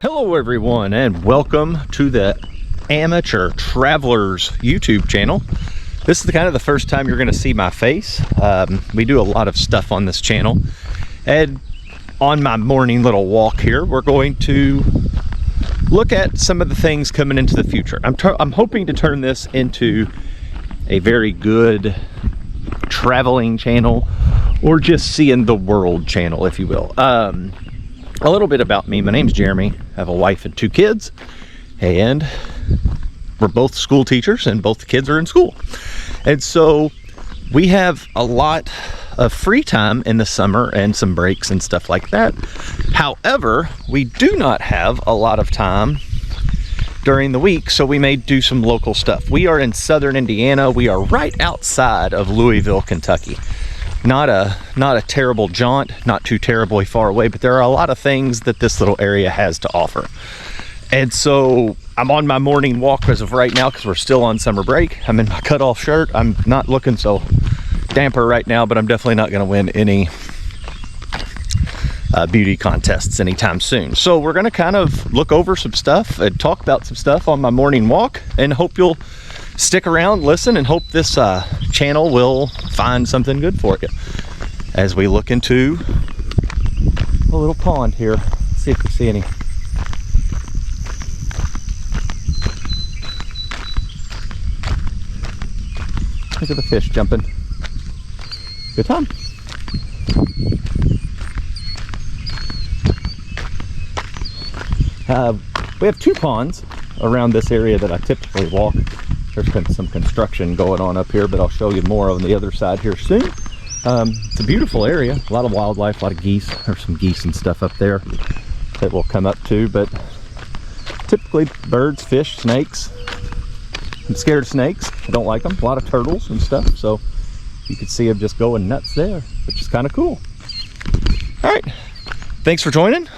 Hello everyone, and welcome to the Amateur Travelers YouTube channel. This is the first time you're going to see my face. We do a lot of stuff on this channel, and on my morning little walk here, we're going to look at some of the things coming into the future. I'm hoping to turn this into a very good traveling channel, or just seeing the world channel, if you will. A little bit about me. My name's Jeremy. I have a wife and 2 kids, and we're both school teachers, and both the kids are in school. And so we have a lot of free time in the summer and some breaks and stuff like that. However, we do not have a lot of time during the week, so we may do some local stuff. We are in southern Indiana. We are right outside of Louisville, Kentucky. Not a terrible jaunt, not too terribly far away, but there are a lot of things that this little area has to offer. And so I'm on my morning walk as of right now because we're still on summer break. I'm in my cutoff shirt. I'm not looking so damper right now, but I'm definitely not going to win any beauty contests anytime soon. So we're going to kind of look over some stuff and talk about some stuff on my morning walk, and hope you'll stick around, listen, and hope this channel will find something good for you as we look into a little pond here. Let's see if we see any. Look at the fish jumping. Good time. We have 2 ponds around this area that I typically walk. There's been some construction going on up here, but I'll show you more on the other side here soon. It's a beautiful area, a lot of wildlife, a lot of geese. There's some geese and stuff up there that we'll come up to, but typically birds, fish, snakes. I'm scared of snakes. I don't like them. A lot of turtles and stuff, so you can see them just going nuts there, which is kind of cool. All right, thanks for joining.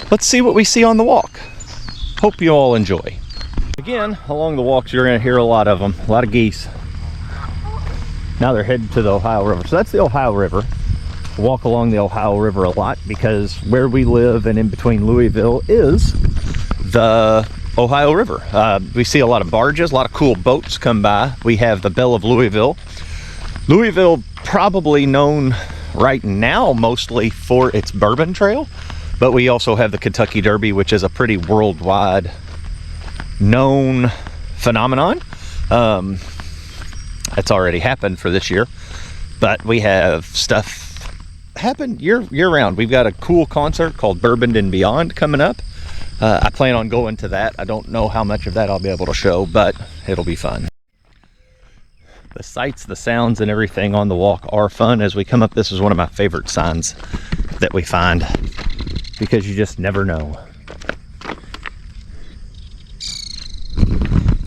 Let's see what we see on the walk. Hope you all enjoy. Again, along the walks, you're going to hear a lot of them, a lot of geese. Now they're headed to the Ohio River. So that's the Ohio River. I walk along the Ohio River a lot because where we live and in between Louisville is the Ohio River. We see a lot of barges, a lot of cool boats come by. We have the Belle of Louisville. Louisville, probably known right now mostly for its bourbon trail, but we also have the Kentucky Derby, which is a pretty worldwide known phenomenon. It's already happened for this year, but we have stuff happen year round. We've got a cool concert called Bourbon and Beyond coming up. I plan on going to that. I don't know how much of that I'll be able to show, but it'll be fun. The sights, the sounds, and everything on the walk are fun. As we come up, this is one of my favorite signs that we find, because you just never know.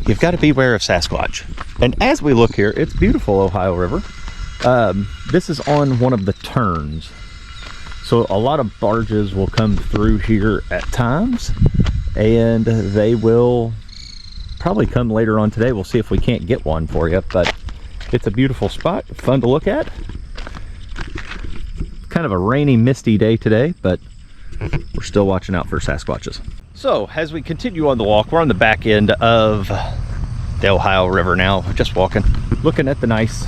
You've got to beware of Sasquatch. And as we look here, it's beautiful Ohio River. This is on one of the turns. So a lot of barges will come through here at times, and they will probably come later on today. We'll see if we can't get one for you, but it's a beautiful spot, fun to look at. Kind of a rainy, misty day today, but we're still watching out for Sasquatches. So as we continue on the walk, we're on the back end of the Ohio River now. Just walking, looking at the nice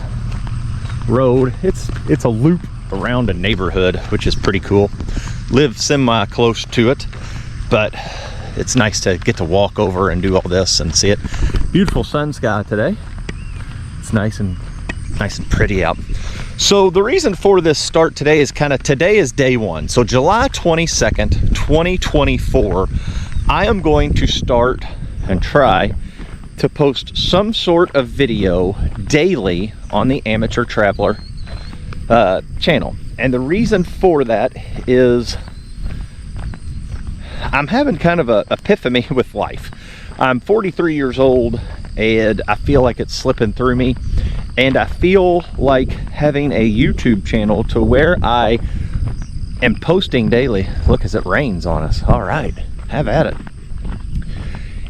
road. It's a loop around a neighborhood, which is pretty cool. Live semi close to it, but it's nice to get to walk over and do all this and see it. Beautiful sun sky today. It's nice and pretty out. So the reason for this start today is today is day 1. So July 22nd, 2024, I am going to start and try to post some sort of video daily on the Amateur Traveler channel. And the reason for that is I'm having kind of a epiphany with life. I'm 43 years old, and I feel like it's slipping through me. And I feel like having a YouTube channel to where I am posting daily. Look, as it rains on us. All right, have at it.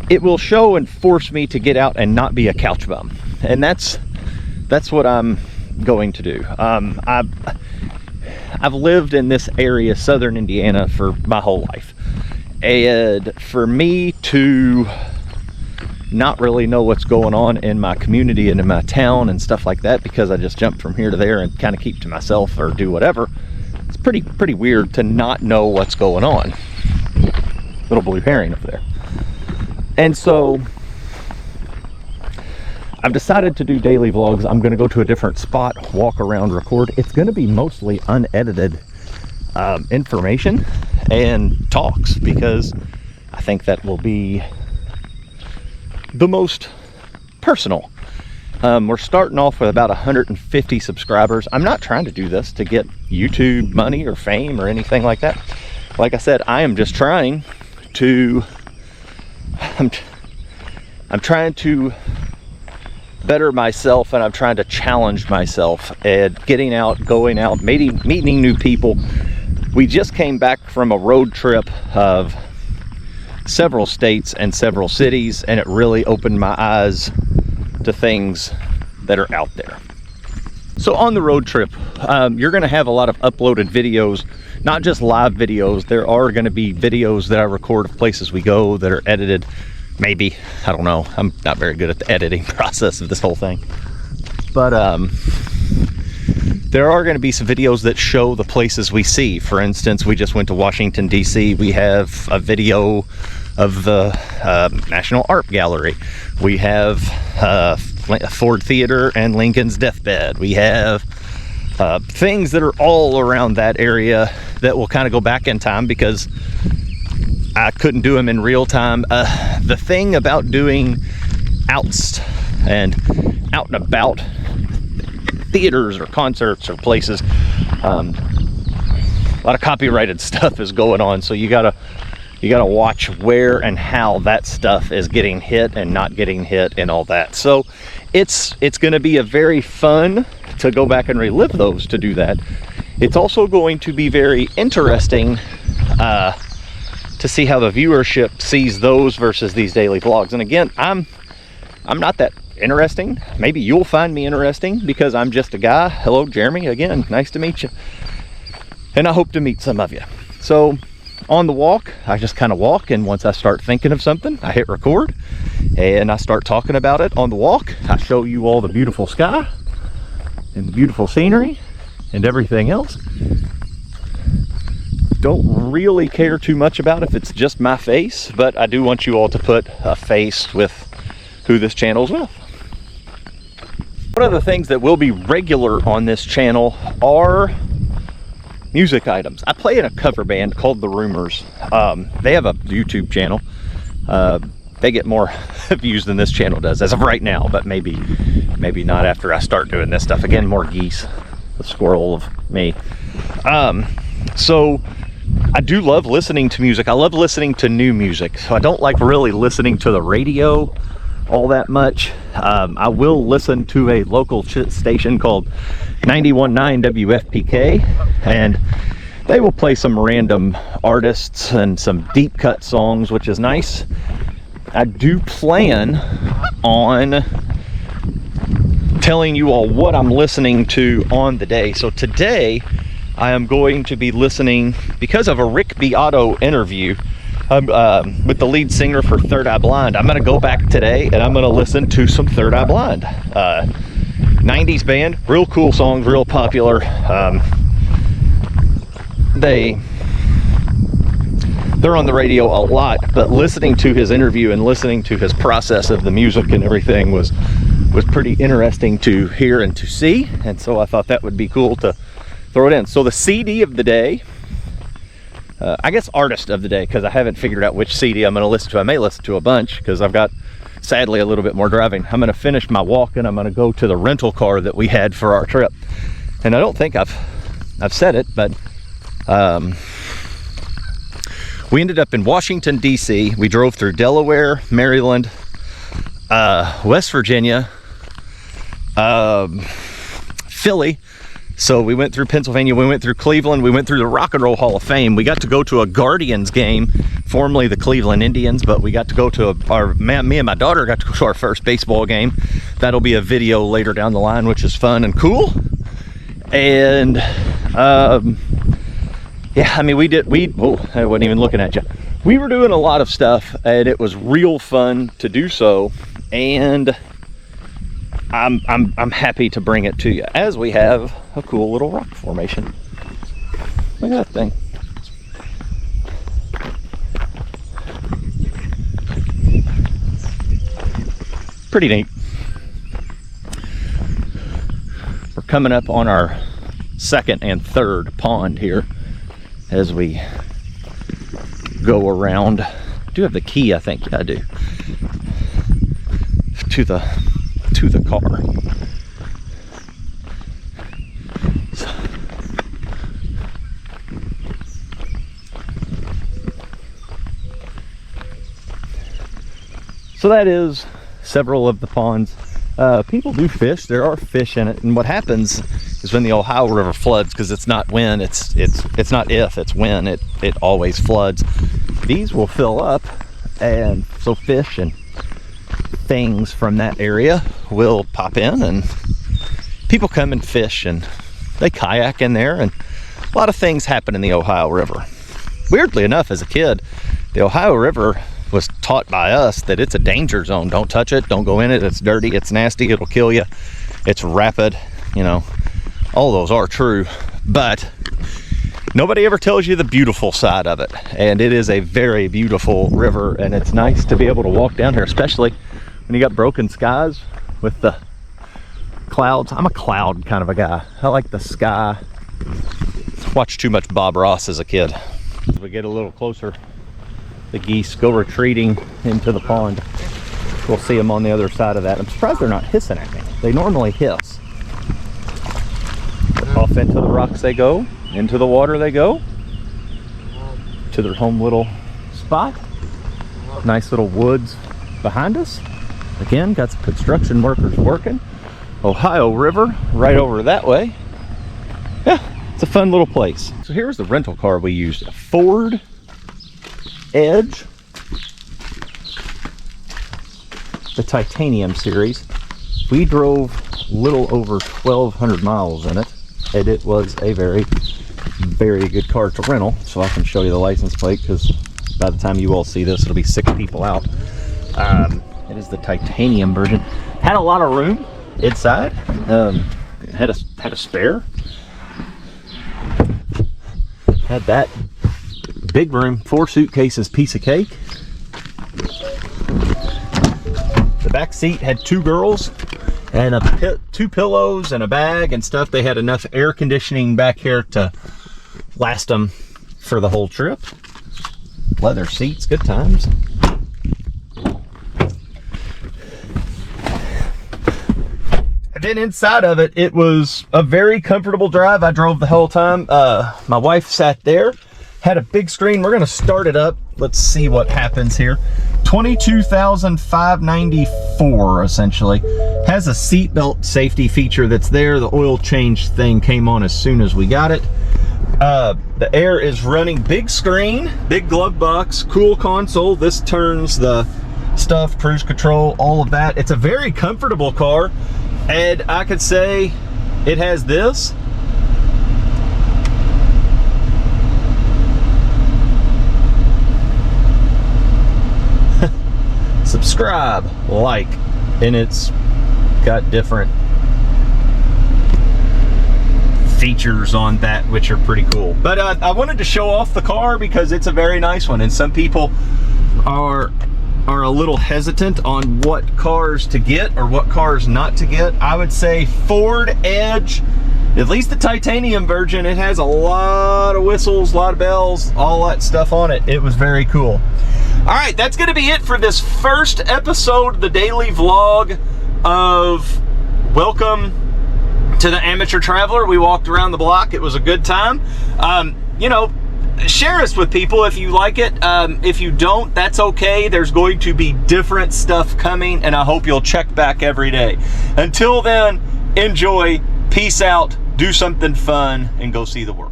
It will show and force me to get out and not be a couch bum. And that's what I'm going to do. I've lived in this area, southern Indiana, for my whole life. And for me to not really know what's going on in my community and in my town and stuff like that, because I just jump from here to there and kind of keep to myself or do whatever, it's pretty weird to not know what's going on. Little blue herring up there. And so I've decided to do daily vlogs. I'm going to go to a different spot, walk around, record. It's going to be mostly unedited information and talks, because I think that will be the most personal. We're starting off with about 150 subscribers. I'm not trying to do this to get YouTube money or fame or anything like that. Like I said, I am just trying to I'm trying to better myself, and I'm trying to challenge myself and getting out, going out, meeting new people. We just came back from a road trip of several states and several cities, and it really opened my eyes to things that are out there. So on the road trip, you're going to have a lot of uploaded videos, not just live videos. There are going to be videos that I record of places we go that are edited. Maybe, I don't know, I'm not very good at the editing process of this whole thing, but there are going to be some videos that show the places we see. For instance, we just went to Washington, D.C. We have a video of the National Art Gallery. We have Ford Theater and Lincoln's deathbed. We have things that are all around that area that will kind of go back in time, because I couldn't do them in real time. The thing about doing outs and out and about theaters or concerts or places, a lot of copyrighted stuff is going on, so you gotta watch where and how that stuff is getting hit and not getting hit and all that. So it's going to be a very fun to go back and relive those, to do that. It's also going to be very interesting to see how the viewership sees those versus these daily vlogs. And again, I'm not that interesting. Maybe you'll find me interesting because I'm just a guy. Hello, Jeremy, again, nice to meet you. And I hope to meet some of you. So on the walk, I just kind of walk, and once I start thinking of something, I hit record and I start talking about it on the walk. I show you all the beautiful sky and the beautiful scenery and everything else. Don't really care too much about if it's just my face, but I do want you all to put a face with who this channel's with. One of the things that will be regular on this channel are music items. I play in a cover band called The Rumors. They have a YouTube channel. They get more views than this channel does as of right now, but maybe not after I start doing this stuff. Again, more geese, the squirrel of me. So I do love listening to music. I love listening to new music. So I don't like really listening to the radio all that much. I will listen to a local station called 91.9 WFPK, and they will play some random artists and some deep cut songs, which is nice. I do plan on telling you all what I'm listening to on the day. So today I am going to be listening, because of a Rick Beato interview with the lead singer for Third Eye Blind. I'm going to go back today and I'm going to listen to some Third Eye Blind. 90s band, real cool songs, real popular. They're on the radio a lot, but listening to his interview and listening to his process of the music and everything was pretty interesting to hear and to see, and so I thought that would be cool to throw it in. So the CD of the day, I guess artist of the day, because I haven't figured out which CD I'm going to listen to. I may listen to a bunch because I've got, sadly, a little bit more driving. I'm going to finish my walk and I'm going to go to the rental car that we had for our trip. And I don't think I've said it, but we ended up in Washington, D.C. We drove through Delaware, Maryland, West Virginia, Philly. So we went through Pennsylvania, we went through Cleveland, we went through the Rock and Roll Hall of Fame. We got to go to a Guardians game, formerly the Cleveland Indians, but we got to go to me and my daughter got to go to our first baseball game. That'll be a video later down the line, which is fun and cool. And yeah, I mean, I wasn't even looking at you. we were doing a lot of stuff, and it was real fun to do so, and I'm happy to bring it to you, as we have a cool little rock formation. Look at that thing. Pretty neat. We're coming up on our second and third pond here as we go around. I do have the key, I think. Yeah, I do. To the car. So that is several of the ponds. People do fish. There are fish in it, and what happens is when the Ohio River floods, because it's not when, it's not if, it's when it always floods. These will fill up, and so fish and things from that area will pop in, and people come and fish, and they kayak in there, and a lot of things happen in the Ohio River. Weirdly enough, as a kid, the Ohio River was taught by us that it's a danger zone. Don't touch it, don't go in it, it's dirty, it's nasty, it'll kill you, it's rapid, you know, all those are true, but nobody ever tells you the beautiful side of it. And it is a very beautiful river, and it's nice to be able to walk down here, especially when you got broken skies with the clouds. I'm a cloud kind of a guy. I like the sky. Watched too much Bob Ross as a kid. As we get a little closer, the geese go retreating into the pond. We'll see them on the other side of that. I'm surprised they're not hissing at me. They normally hiss. Off into the rocks they go, into the water they go, to their home little spot. Nice little woods behind us. Again, got some construction workers working. Ohio River right over that way. Yeah, it's a fun little place. So here's the rental car we used, a Ford Edge, the Titanium series. We drove a little over 1,200 miles in it, and it was a very, very good car to rental. So I can show you the license plate, because by the time you all see this, it'll be 6 people out. It is the Titanium version. Had a lot of room inside. Had a spare. Had that big room, 4 suitcases, piece of cake. The back seat had 2 girls and 2 pillows and a bag and stuff. They had enough air conditioning back here to last them for the whole trip. Leather seats, good times. And then inside of it, it was a very comfortable drive. I drove the whole time. My wife sat there. Had a big screen. We're gonna start it up. Let's see what happens here. 22,594 essentially. Has a seatbelt safety feature that's there. The oil change thing came on as soon as we got it. The air is running. Big screen, big glove box, cool console. This turns the stuff, cruise control, all of that. It's a very comfortable car, and I could say it has this. Subscribe, like, and it's got different features on that which are pretty cool. But I wanted to show off the car because it's a very nice one, and some people are a little hesitant on what cars to get or what cars not to get. I would say Ford Edge, at least the Titanium version, it has a lot of whistles, a lot of bells, all that stuff on it. It was very cool. All right, that's going to be it for this first episode of the daily vlog of Welcome to the Amateur Traveler. We walked around the block. It was a good time. You know, share us with people if you like it. If you don't, that's okay. There's going to be different stuff coming, and I hope you'll check back every day. Until then, enjoy, peace out, do something fun, and go see the world.